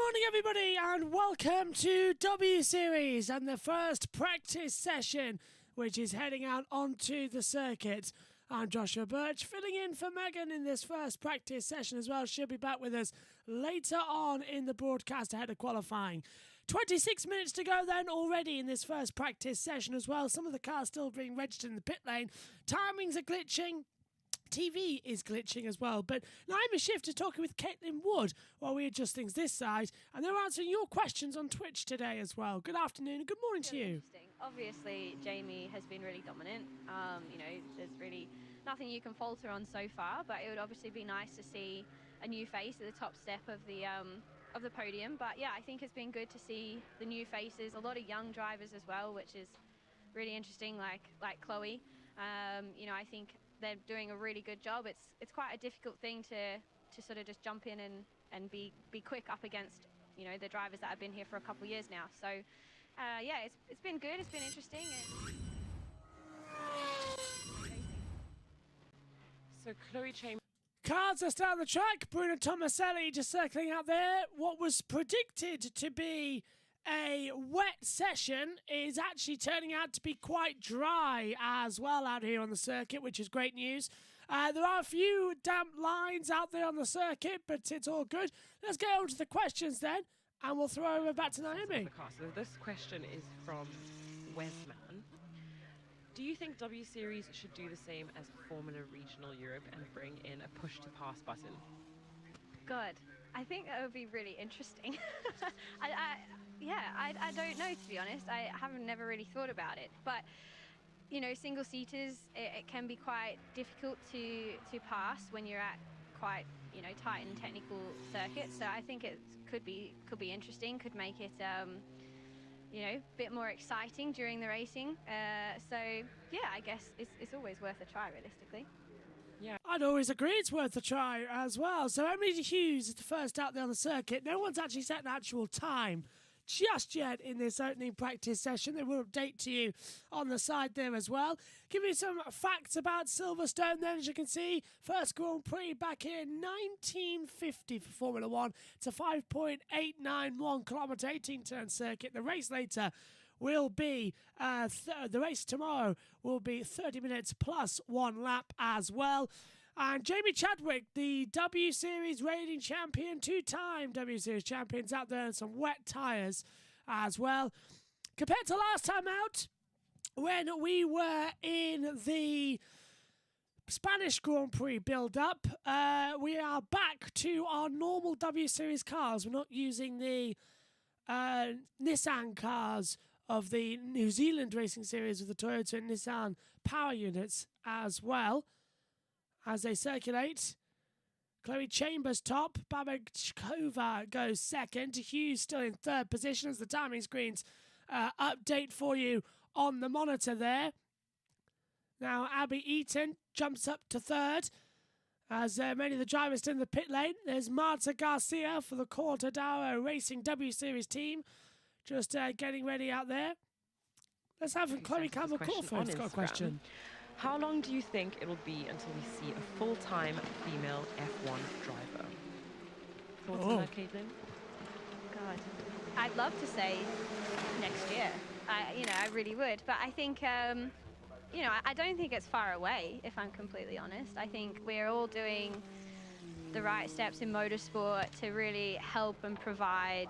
morning, everybody, and welcome to W Series and the first practice session, which is heading out onto the circuit. I'm Joshua Birch, filling in for Megan in this first practice session as well. She'll be back with us later on in the broadcast ahead of qualifying. 26 minutes to go then already in this first practice session as well. Some of the cars still being registered in the pit lane. Timings are glitching. TV is glitching as well, but now I'm a shift to talking with Caitlin Wood while we adjust things this side, and they're answering your questions on Twitch today as well. Good afternoon and good morning to you. Obviously, Jamie has been really dominant. There's really nothing you can falter on so far, but it would obviously be nice to see a new face at the top step of the podium. But yeah, I think it's been good to see the new faces, a lot of young drivers as well, which is really interesting, like Chloe. I think they're doing a really good job. It's quite a difficult thing to sort of just jump in and be quick up against, the drivers that have been here for a couple of years now. So, it's been good. It's been interesting. So Chloe Chambers. Cars are still on the track. Bruno Tomaselli just circling out there. What was predicted to be a wet session is actually turning out to be quite dry as well out here on the circuit, which is great news. There are a few damp lines out there on the circuit, but it's all good. Let's get on to the questions then, and we'll throw over back to Naomi. So this question is from Wesman. Do you think W Series should do the same as Formula Regional Europe and bring in a push-to-pass button? God, I think that would be really interesting. I don't know, to be honest. I haven't never really thought about it. But, single seaters, it can be quite difficult to pass when you're at quite, tight and technical circuits. So I think it could be interesting, could make it, a bit more exciting during the racing. I guess it's always worth a try, realistically. Yeah, I'd always agree it's worth a try as well. So Emily Hughes is the first out there on the circuit. No one's actually set an actual time just yet in this opening practice session. They will update to you on the side there as well. Give you some facts about Silverstone then. As you can see, first Grand Prix back in 1950 for Formula One. It's a 5.891 kilometre 18-turn circuit. The race later will be, the race tomorrow will be 30 minutes plus one lap as well. And Jamie Chadwick, the W Series reigning champion, two-time W Series champions out there, and some wet tyres as well. Compared to last time out, when we were in the Spanish Grand Prix build-up, we are back to our normal W Series cars. We're not using the Nissan cars of the New Zealand Racing Series with the Toyota and Nissan power units as well. As they circulate, Chloe Chambers top, Babachkova goes second, Hughes still in third position as the timing screens update for you on the monitor there. Now Abby Eaton jumps up to third as many of the drivers still in the pit lane. There's Marta Garcia for the Cortadaro Racing W Series team, just getting ready out there. Let's have Chloe Campbell Crawford's got a question. How long do you think it will be until we see a full-time female F1 driver? Thoughts on that, Caitlin? God, I'd love to say next year. I really would. But I think, I don't think it's far away, if I'm completely honest. I think we're all doing the right steps in motorsport to really help and provide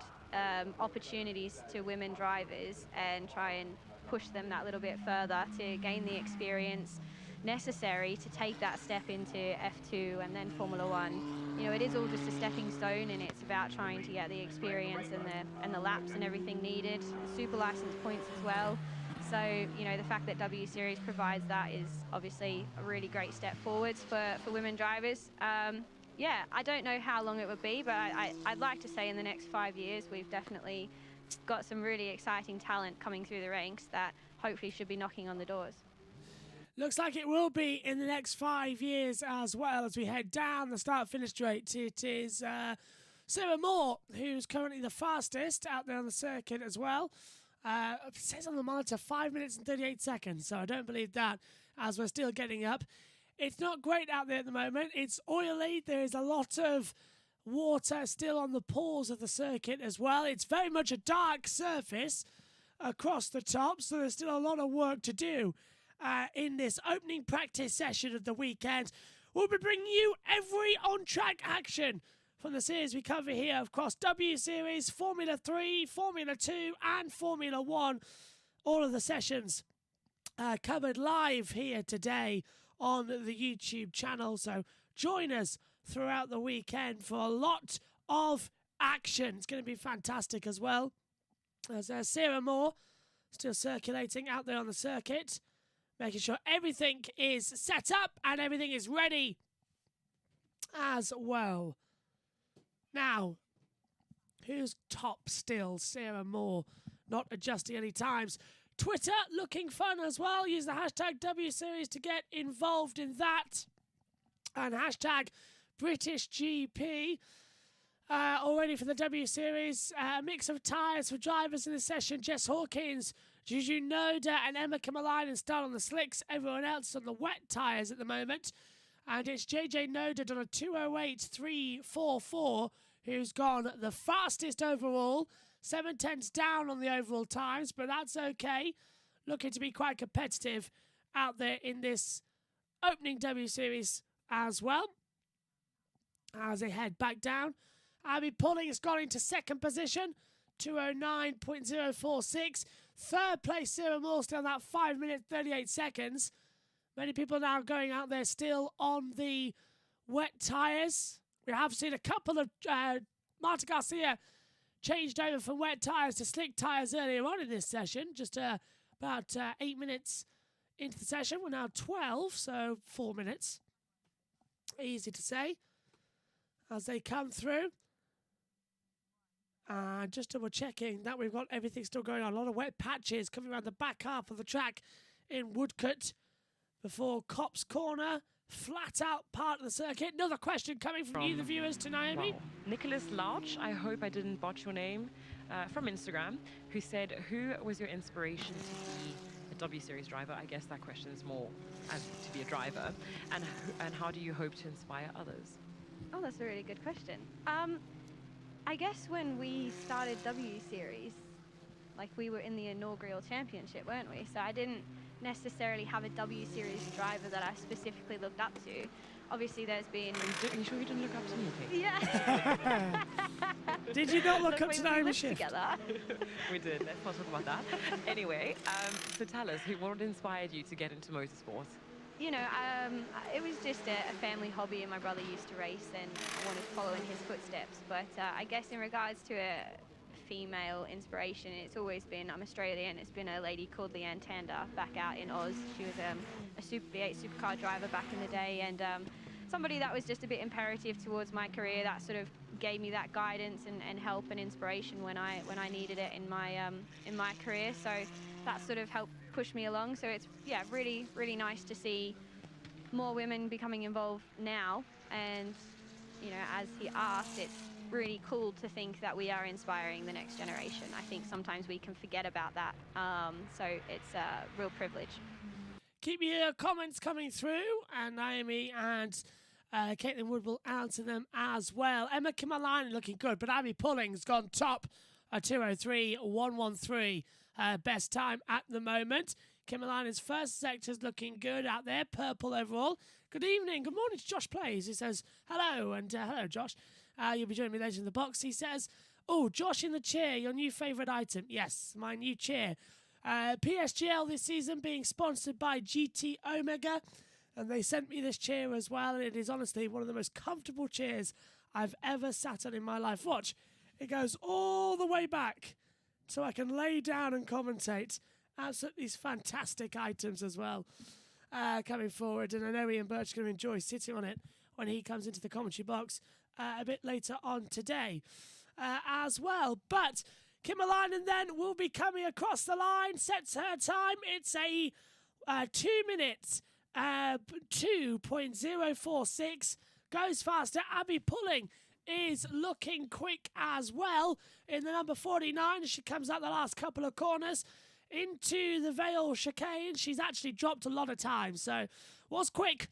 opportunities to women drivers and try and push them that little bit further to gain the experience necessary to take that step into F2 and then Formula One. It is all just a stepping stone, and it's about trying to get the experience and the laps and everything needed, super license points as well. So, the fact that W Series provides that is obviously a really great step forwards for women drivers. I don't know how long it would be, but I'd like to say in the next 5 years we've definitely got some really exciting talent coming through the ranks that hopefully should be knocking on the doors. Looks like it will be in the next 5 years as well as we head down the start-finish straight. It is Sarah Moore, who's currently the fastest out there on the circuit as well. It says on the monitor 5 minutes and 38 seconds, so I don't believe that as we're still getting up. It's not great out there at the moment. It's oily. There is a lot of water still on the pores of the circuit as well. It's very much a dark surface across the top, so there's still a lot of work to do in this opening practice session of the weekend. We'll be bringing you every on-track action from the series we cover here across W Series, Formula 3, Formula 2 and Formula 1. All of the sessions covered live here today on the YouTube channel, so join us throughout the weekend for a lot of action. It's going to be fantastic as well. As Sarah Moore still circulating out there on the circuit, making sure everything is set up and everything is ready as well. Now, who's top still? Sarah Moore, not adjusting any times. Twitter looking fun as well. Use the hashtag WSeries to get involved in that. And hashtag BritishGP. Already for the W Series, a mix of tyres for drivers in the session. Jess Hawkins, Juju Noda and Emma Kamalainen start on the slicks. Everyone else on the wet tyres at the moment. And it's JJ Noda on a 2:08.344 who's gone the fastest overall. 7/10 down on the overall times, but that's okay. Looking to be quite competitive out there in this opening W Series as well. As they head back down, Abby Pulling has gone into second position, 2:09.046. Third place, Sarah Moore, still that 5 minutes 38 seconds. Many people now going out there still on the wet tyres. We have seen a couple of Marta Garcia changed over from wet tyres to slick tyres earlier on in this session, just about 8 minutes into the session. We're now 12, so 4 minutes. Easy to say as they come through. Just double checking that we've got everything still going on. A lot of wet patches coming around the back half of the track in Woodcote before Copse Corner. Flat out part of the circuit. Another question coming from you, the viewers, to Naomi. Wow. Nicholas Larch, I hope I didn't botch your name, from Instagram, who said, who was your inspiration to be a W Series driver? I guess that question is more as to be a driver. And how do you hope to inspire others? Oh, that's a really good question. I guess when we started W Series, like we were in the inaugural championship, weren't we? So I didn't necessarily have a W Series driver that I specifically looked up to. Obviously, there's been... Are you sure you didn't look up to me? Yeah. Did you not look up to Naomi Shift? We did. Let's not talk about that. Anyway, so tell us, what inspired you to get into motorsport? You know, it was just a family hobby, and my brother used to race, and I wanted to follow in his footsteps. But I guess in regards to a female inspiration, it's always been, I'm Australian, it's been a lady called Leanne Tander back out in Oz. She was a Super V8 supercar driver back in the day, and somebody that was just a bit imperative towards my career, that sort of gave me that guidance and help and inspiration when I needed it in my career. So that sort of helped push me along. So it's, yeah, really, really nice to see more women becoming involved now. And, you know, as he asked, it's really cool to think that we are inspiring the next generation. I think sometimes we can forget about that. So it's a real privilege. Keep your comments coming through, and Naomi and Caitlin Wood will answer them as well. Emma Kamalainen looking good, but Abby Pulling's gone top, a 2:03.113 best time at the moment. Kamalainen's first sector's looking good out there, purple overall. Good evening, good morning to Josh Plays. He says hello, and hello Josh. You'll be joining me later in the box. He says, oh, Josh in the chair, your new favourite item. Yes, my new chair. PSGL this season being sponsored by GT Omega, and they sent me this chair as well, and it is honestly one of the most comfortable chairs I've ever sat on in my life. Watch, it goes all the way back so I can lay down and commentate. Absolutely fantastic items as well coming forward, and I know Ian Birch is going to enjoy sitting on it when he comes into the commentary box a bit later on today as well. But Kamalainen then will be coming across the line, sets her time. It's a 2 minutes, 2:046, goes faster. Abby Pulling is looking quick as well in the number 49 as she comes out the last couple of corners into the Vale chicane. She's actually dropped a lot of time, so was quick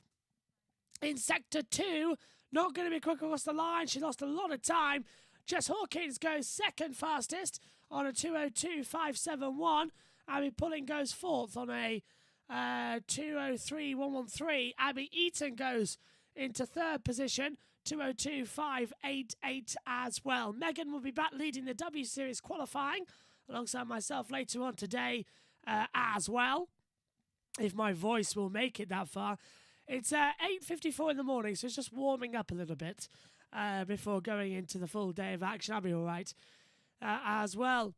in sector 2. Not going to be quick across the line. She lost a lot of time. Jess Hawkins goes second fastest on a 2:02.571. Abby Pulling goes fourth on a 2:03.113. Abby Eaton goes into third position, 2:02.588 as well. Megan will be back leading the W Series qualifying alongside myself later on today as well, if my voice will make it that far. It's 8:54 in the morning, so it's just warming up a little bit before going into the full day of action. I'll be all right as well.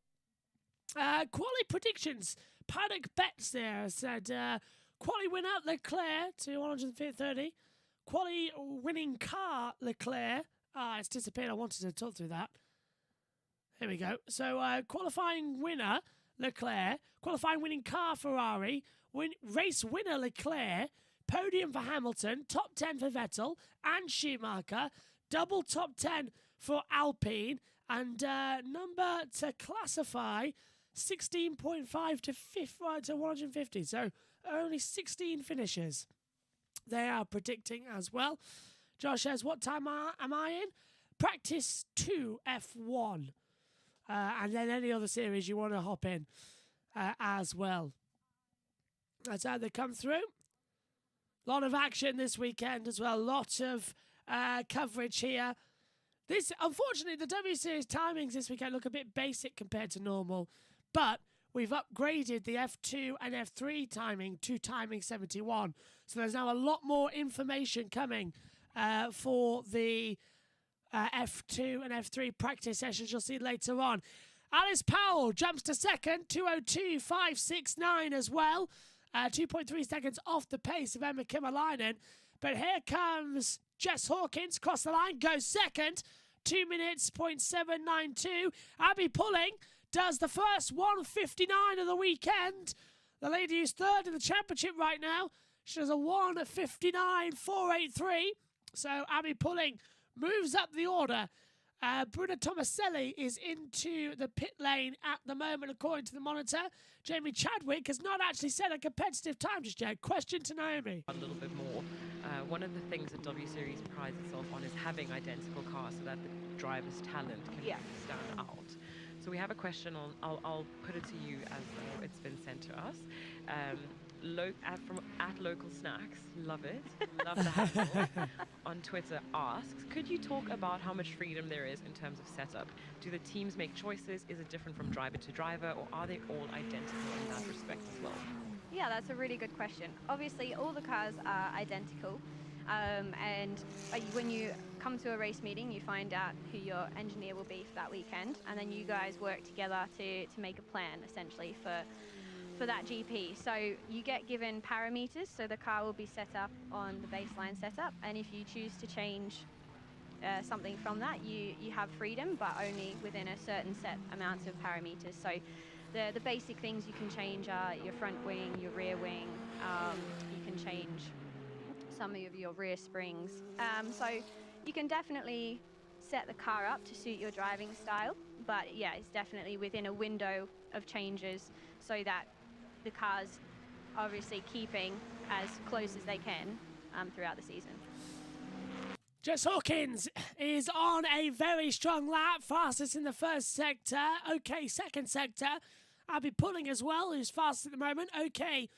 Quali predictions. Paddock Bets there said quali winner Leclerc to 130. Quali winning car Leclerc. It's disappeared. I wanted to talk through that. Here we go. So qualifying winner Leclerc. Qualifying winning car Ferrari. Race winner Leclerc. Podium for Hamilton. Top 10 for Vettel and Schumacher. Double top 10 for Alpine. And number to classify 16.5 to 150. So only 16 finishes. They are predicting as well. Josh says, what time am I in? Practice 2 F1. And then any other series you want to hop in as well. That's how they come through. A lot of action this weekend as well. Lots of coverage here. Unfortunately, the W Series timings this weekend look a bit basic compared to normal. But we've upgraded the F2 and F3 timing to timing 71. So there's now a lot more information coming for the F2 and F3 practice sessions you'll see later on. Alice Powell jumps to second, 2:02.569 as well. 2.3 seconds off the pace of Emma Kimmerleinen. But here comes Jess Hawkins, cross the line, goes second, 2 minutes, 0.792. Abby Pulling does the first 1:59 of the weekend. The lady who's third in the championship right now, she does a 1:59.483. So Abby Pulling moves up the order. Bruna Tomaselli is into the pit lane at the moment, according to the monitor. Jamie Chadwick has not actually set a competitive time just yet. Question to Naomi. A little bit more. One of the things that W Series prides itself on is having identical cars so that the driver's talent can stand out. So we have a question on, I'll put it to you as it's been sent to us. From Local Snacks, love it, love the handle, on Twitter asks, could you talk about how much freedom there is in terms of setup? Do the teams make choices? Is it different from driver to driver, or are they all identical in that respect as well? Yeah, that's a really good question. Obviously, all the cars are identical. And when you come to a race meeting, you find out who your engineer will be for that weekend, and then you guys work together to make a plan, essentially, for that GP. So you get given parameters, so the car will be set up on the baseline setup, and if you choose to change something from that, you have freedom, but only within a certain set amount of parameters. So the basic things you can change are your front wing, your rear wing, you can change some of your rear springs. So you can definitely set the car up to suit your driving style, but yeah, it's definitely within a window of changes so that the cars obviously keeping as close as they can throughout the season. Jess Hawkins is on a very strong lap, fastest in the first sector. Okay, second sector. Abby Pulling as well, who's fastest at the moment. Okay,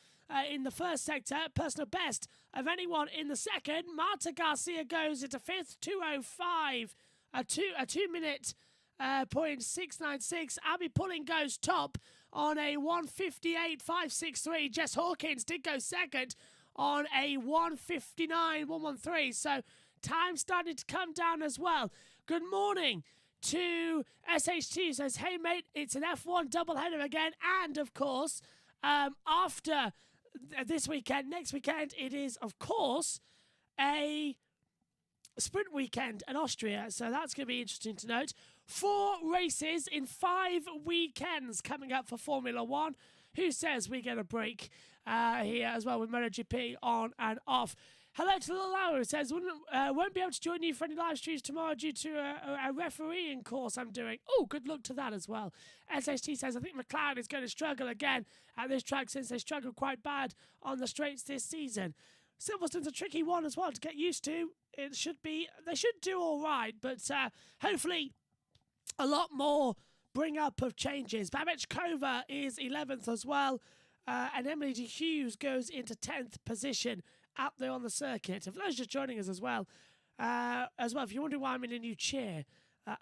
in the first sector. Personal best of anyone in the second. Marta Garcia goes into fifth, 2:05. A 2 minute 0.696. Abby Pulling goes top on a 1:58.563. Jess Hawkins did go second on a 1:59.113. So time started to come down as well. Good morning to SHT. Says, hey mate, it's an F1 doubleheader again. And of course, after this weekend, next weekend, it is of course a sprint weekend in Austria. So that's going to be interesting to note. 4 races in 5 weekends coming up for Formula One. Who says we get a break here as well with MotoGP on and off? Hello to Little Laura, who says, won't be able to join you for any live streams tomorrow due to a refereeing course I'm doing. Oh, good luck to that as well. SHT says, I think McLaren is going to struggle again at this track since they struggled quite bad on the straights this season. Silverstone's a tricky one as well to get used to. They should do all right, but hopefully a lot more bring up of changes. Babichkova is 11th as well, and Emily de Hughes goes into 10th position out there on the circuit. And for those just joining us as well, if you're wondering why I'm in a new chair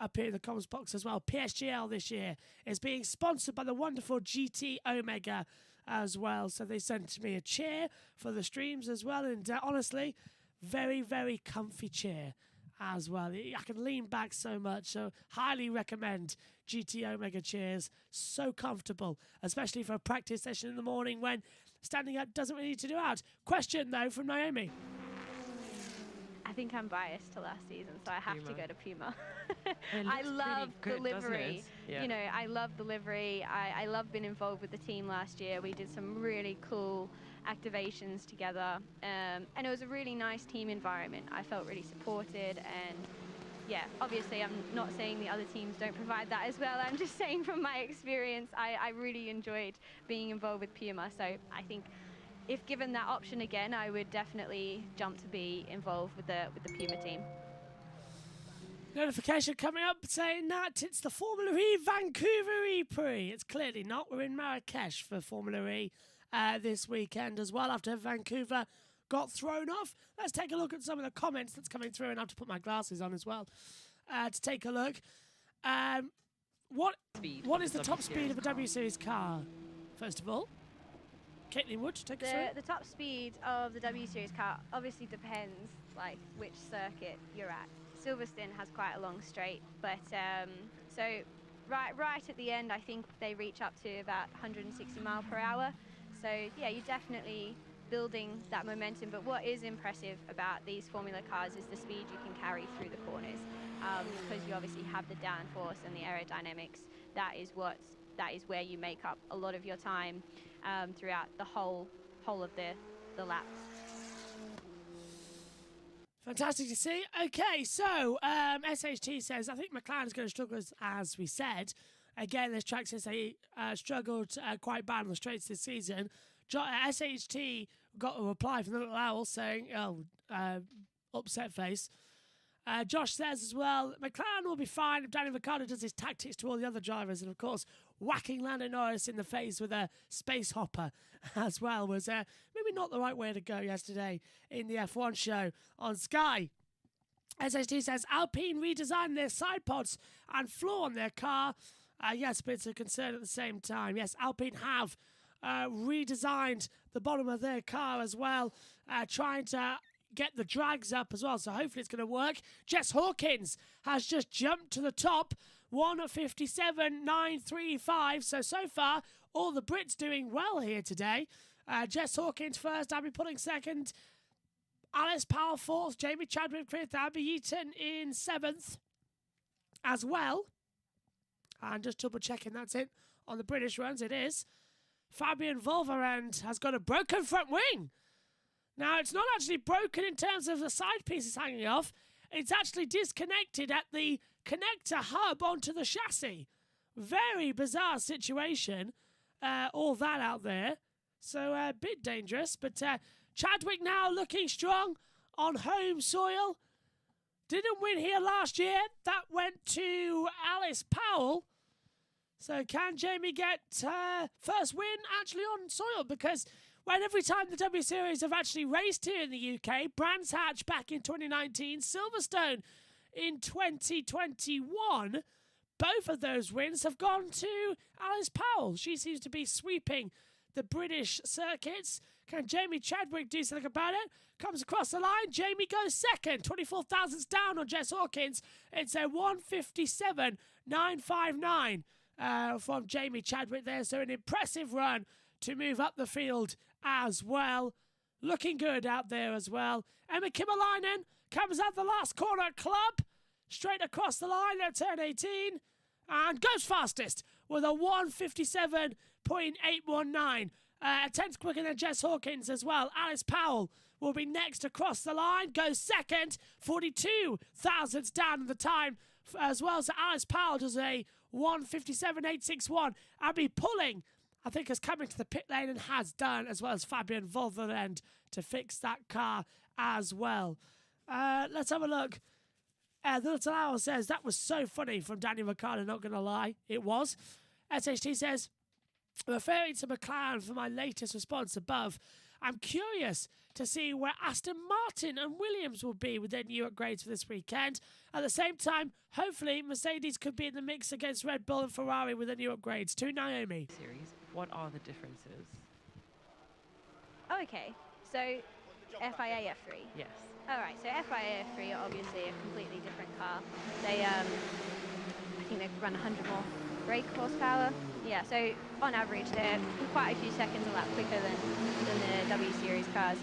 up here in the comments box as well, PSGL this year is being sponsored by the wonderful GT Omega as well. So they sent me a chair for the streams as well, and honestly, very, very comfy chair as well. I can lean back so much, so highly recommend GT Omega chairs. So comfortable, especially for a practice session in the morning when standing up doesn't really need to do out. Question though from Naomi. I think I'm biased to last season, so I have to go to Puma. I looks love pretty the good, doesn't livery. it? Yeah. You know, I love the livery. I love being involved with the team last year. We did some really cool activations together, and it was a really nice team environment. I felt really supported, and yeah, obviously I'm not saying the other teams don't provide that as well. I'm just saying from my experience, I really enjoyed being involved with Puma. So I think if given that option again, I would definitely jump to be involved with the Puma team. Notification coming up saying that it's the Formula E Vancouver E-Prix. It's clearly not. We're in Marrakesh for Formula E this weekend as well after Vancouver got thrown off. Let's take a look at some of the comments that's coming through, and I have to put my glasses on as well to take a look. What is the top speed of a W Series car, first of all? Caitlin Wood, take us through. The top speed of the W Series car obviously depends like which circuit you're at. Silverstone has quite a long straight, but so right at the end, I think they reach up to about 160 mile per hour. So yeah, you're definitely building that momentum. But what is impressive about these Formula cars is the speed you can carry through the corners, because you obviously have the downforce and the aerodynamics. That is where you make up a lot of your time throughout the whole of the lap. Fantastic to see. Okay, so SHT says, I think McLaren is going to struggle, as we said. Again, this track says they struggled quite bad on the straights this season. SHT got a reply from the little owl saying, upset face. Josh says as well, McLaren will be fine if Danny Ricciardo does his tactics to all the other drivers. And of course, whacking Lando Norris in the face with a space hopper as well was maybe not the right way to go yesterday in the F1 show on Sky. SHT says Alpine redesigned their side pods and floor on their car. Yes, but it's a concern at the same time. Yes, Alpine have redesigned the bottom of their car as well, trying to get the drags up as well, so hopefully it's going to work. Jess Hawkins has just jumped to the top, 1:57.935. So far, all the Brits doing well here today. Jess Hawkins first, Abby Pulling second, Alice Powell fourth, Jamie Chadwick fifth, Abby Eaton in seventh as well. And just double checking, that's it on the British runs. It is. Fabian Volverand has got a broken front wing. Now, it's not actually broken in terms of the side pieces hanging off. It's actually disconnected at the connector hub onto the chassis. Very bizarre situation. All that out there. So a bit dangerous. But Chadwick now looking strong on home soil. Didn't win here last year. That went to Alice Powell. So can Jamie get first win actually on soil? Because every time the W Series have actually raced here in the UK, Brands Hatch back in 2019, Silverstone in 2021, both of those wins have gone to Alice Powell. She seems to be sweeping the British circuits. Can Jamie Chadwick do something about it? Comes across the line. Jamie goes second. 24 thousandths down on Jess Hawkins. It's a 1:57.959 from Jamie Chadwick there. So an impressive run to move up the field as well. Looking good out there as well. Emma Kimmerleinen comes out the last corner club. Straight across the line at turn 18. And goes fastest with a 1:57.819. A tenth quicker than Jess Hawkins as well. Alice Powell will be next across the line. Goes second. 42 thousandths down the time as well. So Alice Powell does a 1:57.861. Abby Pulling I think, has come into the pit lane and has done, as well as Fabian Volverend to fix that car as well. Let's have a look. The Little Owl says, that was so funny from Daniel Ricciardo, not going to lie. It was. SHT says, referring to McLaren for my latest response above, I'm curious to see where Aston Martin and Williams will be with their new upgrades for this weekend. At the same time, hopefully Mercedes could be in the mix against Red Bull and Ferrari with their new upgrades. To Naomi. Series, what are the differences? Oh, okay. So, FIA F3. Yes. All right. So FIA F3 are obviously a completely different car. They, I think they run 100 more brake horsepower. Yeah. So on average, they're quite a few seconds a lap quicker than the W Series cars.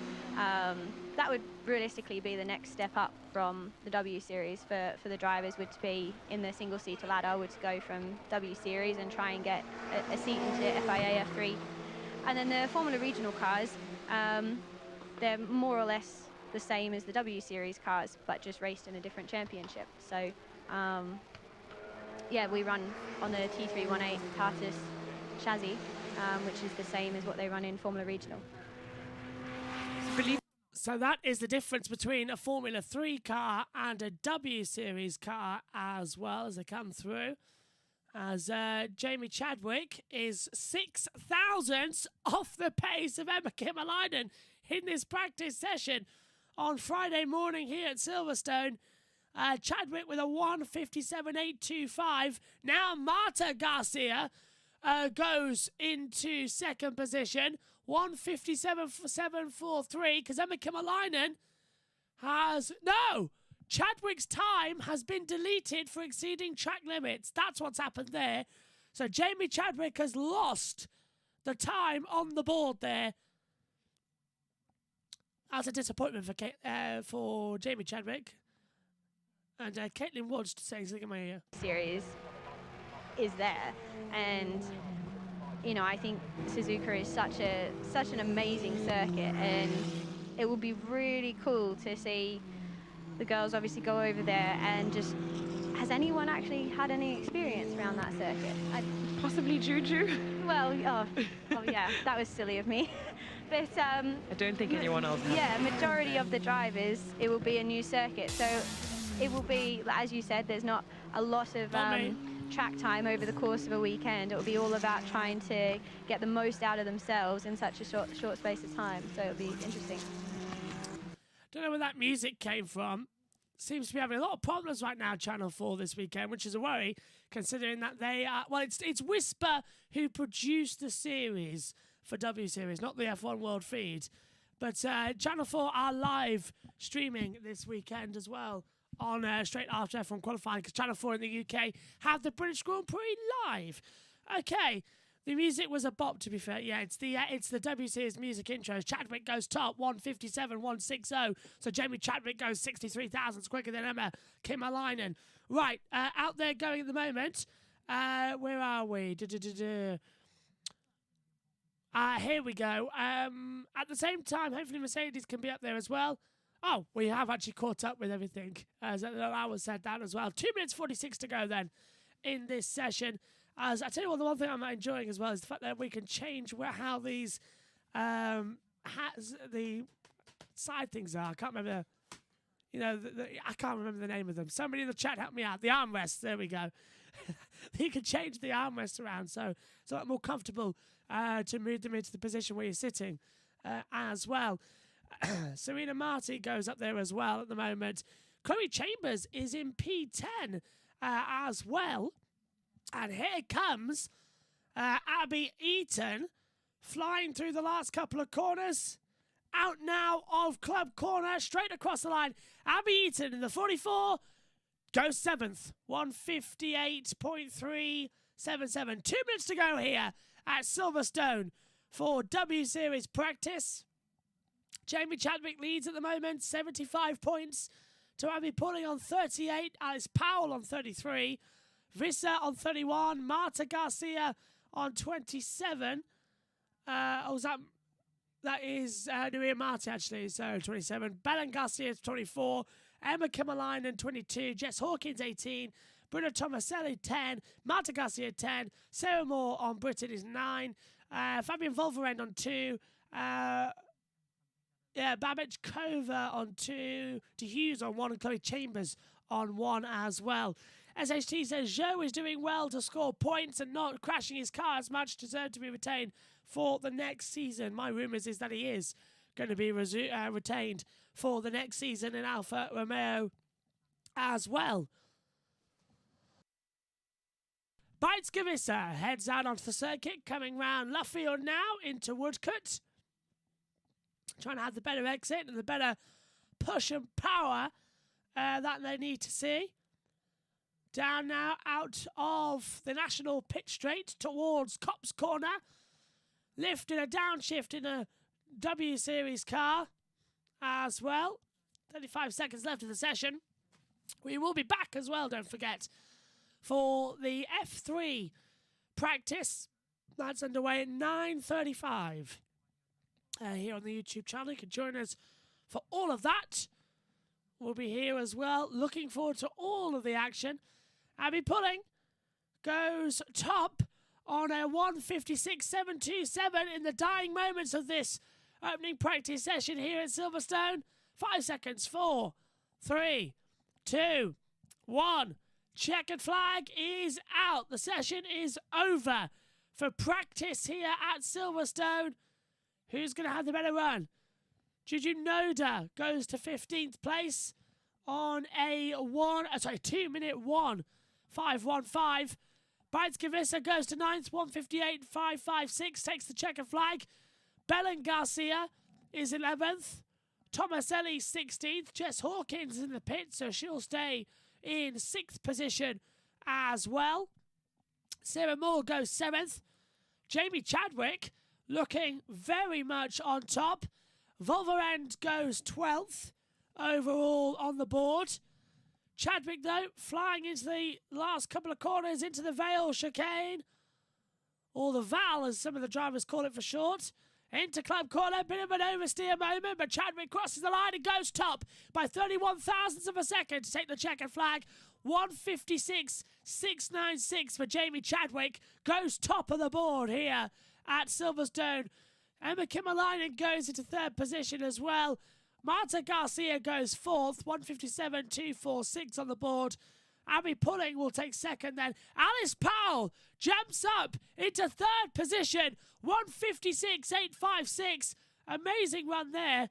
That would realistically be the next step up from the W Series for the drivers, would be in the single-seater ladder, would go from W Series and try and get a seat into FIA F3. And then the Formula Regional cars, they're more or less the same as the W Series cars, but just raced in a different championship. So, yeah, we run on the T318 Tartus chassis, which is the same as what they run in Formula Regional. So that is the difference between a Formula 3 car and a W Series car as well, as they come through. As Jamie Chadwick is 6 thousandths off the pace of Emma Kimmerleinen in this practice session on Friday morning here at Silverstone. Chadwick with a 1:57.825. Now Marta Garcia goes into second position. 1:57.743, because Emma Kimmerleinen has... No! Chadwick's time has been deleted for exceeding track limits. That's what's happened there. So Jamie Chadwick has lost the time on the board there. That's a disappointment for Jamie Chadwick. And Caitlin Woods saying something in my ear. Series is there, and you know, I think Suzuka is such an amazing circuit, and it would be really cool to see the girls obviously go over there and just... Has anyone actually had any experience around that circuit? Possibly Juju. Well, yeah, that was silly of me. But I don't think anyone else has. Yeah, majority of the drivers, it will be a new circuit, so it will be, as you said, there's not a lot of track time over the course of a weekend. It will be all about trying to get the most out of themselves in such a short space of time, so it'll be interesting. Don't know where that music came from. Seems to be having a lot of problems right now, Channel 4 this weekend, which is a worry, considering that they are... Well, it's Whisper who produced the series for W Series, not the F1 World Feed. But Channel 4 are live streaming this weekend as well on straight after F1 qualifying, because Channel 4 in the UK have the British Grand Prix live. Okay, the music was a bop, to be fair. Yeah, it's the W Series music intros. Chadwick goes top, 1:57.160. So Jamie Chadwick goes 63 thousandths quicker than Emma Kimmerleinen. Right, out there going at the moment. Where are we? Here we go. At the same time, hopefully Mercedes can be up there as well. Oh, we have actually caught up with everything. As I said that as well. 2 minutes 46 to go then in this session. As I tell you what, the one thing I'm enjoying as well is the fact that we can change how these the side things are. I can't remember. I can't remember the name of them. Somebody in the chat help me out. The armrests. There we go. You can change the armrests around, so it's a lot more comfortable to move them into the position where you're sitting as well. Serena Marti goes up there as well at the moment. Chloe Chambers is in P10 as well. And here comes Abby Eaton flying through the last couple of corners. Out now of Club Corner, straight across the line. Abby Eaton in the 44 goes 7th. 1:58.377. 2 minutes to go here at Silverstone for W Series practice. Jamie Chadwick leads at the moment, 75 points to Abby Pulling on 38. Alice Powell on 33. Visser on 31, Marta Garcia on 27. That is Nuria Marti, actually, so 27. Belen Garcia is 24. Emma Kimmerleinen, 22. Jess Hawkins, 18. Bruno Tomaselli 10, Marta Garcia 10, Sarah Moore on Britain is 9, Fabian Volverend on 2, Babich Kova on 2, De Hughes on 1, and Chloe Chambers on 1 as well. SHT says Joe is doing well to score points and not crashing his car as much, deserved to be retained for the next season. My rumours is that he is going to be retained for the next season in Alfa Romeo as well. Bites Gavissa heads out onto the circuit, coming round Luffield now into Woodcote. Trying to have the better exit and the better push and power that they need to see. Down now out of the national pit straight towards Copse Corner. Lifting a downshift in a W Series car as well. 35 seconds left of the session. We will be back as well, don't forget, for the F3 practice. That's underway at 9:35 here on the YouTube channel. You can join us for all of that. We'll be here as well. Looking forward to all of the action. Abby Pulling goes top on a 1:56.727 in the dying moments of this opening practice session here at Silverstone. 5 seconds. 4, 3, 2, 1. Checkered flag is out. The session is over for practice here at Silverstone. Who's going to have the better run? Juju Noda goes to 15th place on a 2-minute 1:5.15. Bites Gavissa goes to 9th, 1:58.556, takes the checker flag. Belen Garcia is 11th. Tomaselli 16th. Jess Hawkins in the pit, so she'll stay in 6th position as well. Sarah Moore goes 7th. Jamie Chadwick looking very much on top. Volverend goes 12th overall on the board. Chadwick, though, flying into the last couple of corners into the Vale chicane, or the Val as some of the drivers call it for short. Into Club Corner, bit of an oversteer moment, but Chadwick crosses the line and goes top by 31 thousandths of a second to take the checkered flag. 1:56.696 for Jamie Chadwick, goes top of the board here at Silverstone. Emma Kimmerleinen goes into 3rd position as well. Marta Garcia goes 4th, 1:57.246 on the board. Abby Pulling will take 2nd then. Alice Powell jumps up into 3rd position, 1:56.856. Amazing run there.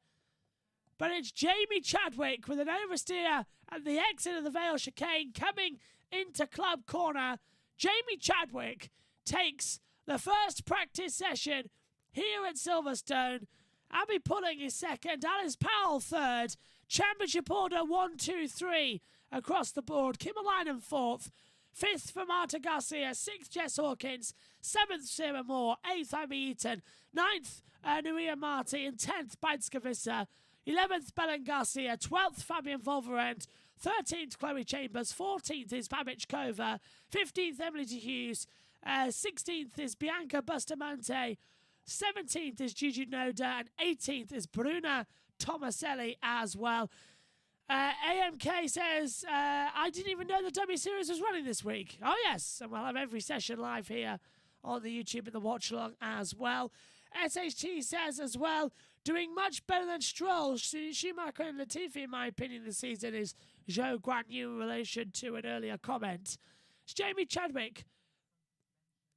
But it's Jamie Chadwick with an oversteer at the exit of the Vale chicane coming into Club Corner. Jamie Chadwick takes the first practice session here at Silverstone. Abby Pulling is 2nd, Alice Powell 3rd. Championship order 1, 2, 3 across the board. Kimmerleinen 4th. 5th for Marta Garcia. 6th Jess Hawkins. 7th Sarah Moore. 8th Abby Eaton. 9th Nuria Marti. And 10th Bites Gavissa. 11th Belen Garcia. 12th Fabian Volverend. 13th Chloe Chambers. 14th is Babich Kova. 15th Emily De Hughes. 16th is Bianca Bustamante. 17th is Juju Noda, and 18th is Bruna Tomaselli as well. AMK says, I didn't even know the W Series was running this week. Oh, yes, and we'll have every session live here on the YouTube and the watch along as well. SHT says as well, doing much better than Stroll. Schumacher and Latifi, in my opinion, this season is Zhou Guanyu in relation to an earlier comment. It's Jamie Chadwick.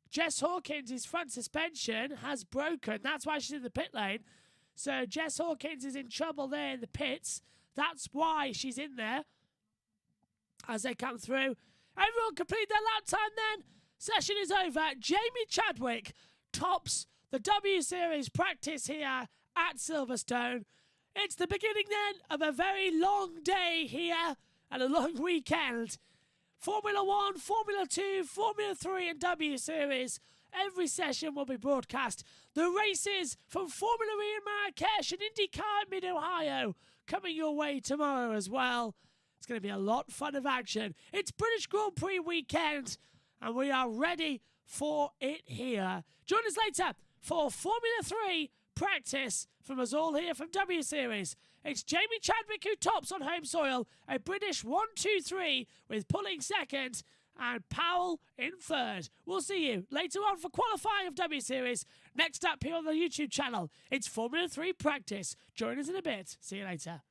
Jess Hawkins' front suspension has broken. That's why she's in the pit lane. So Jess Hawkins is in trouble there in the pits. That's why she's in there as they come through. Everyone complete their lap time then. Session is over. Jamie Chadwick tops the W Series practice here at Silverstone. It's the beginning then of a very long day here and a long weekend. Formula 1, Formula 2, Formula 3 and W Series. Every session will be broadcast. The races from Formula E in Marrakesh and IndyCar in Mid-Ohio coming your way tomorrow as well. It's going to be a lot of fun of action. It's British Grand Prix weekend and we are ready for it here. Join us later for Formula 3 practice from us all here from W Series. It's Jamie Chadwick who tops on home soil, a British 1-2-3 with Pulling second and Powell in third. We'll see you later on for qualifying of W Series. Next up here on the YouTube channel, it's Formula 3 practice. Join us in a bit. See you later.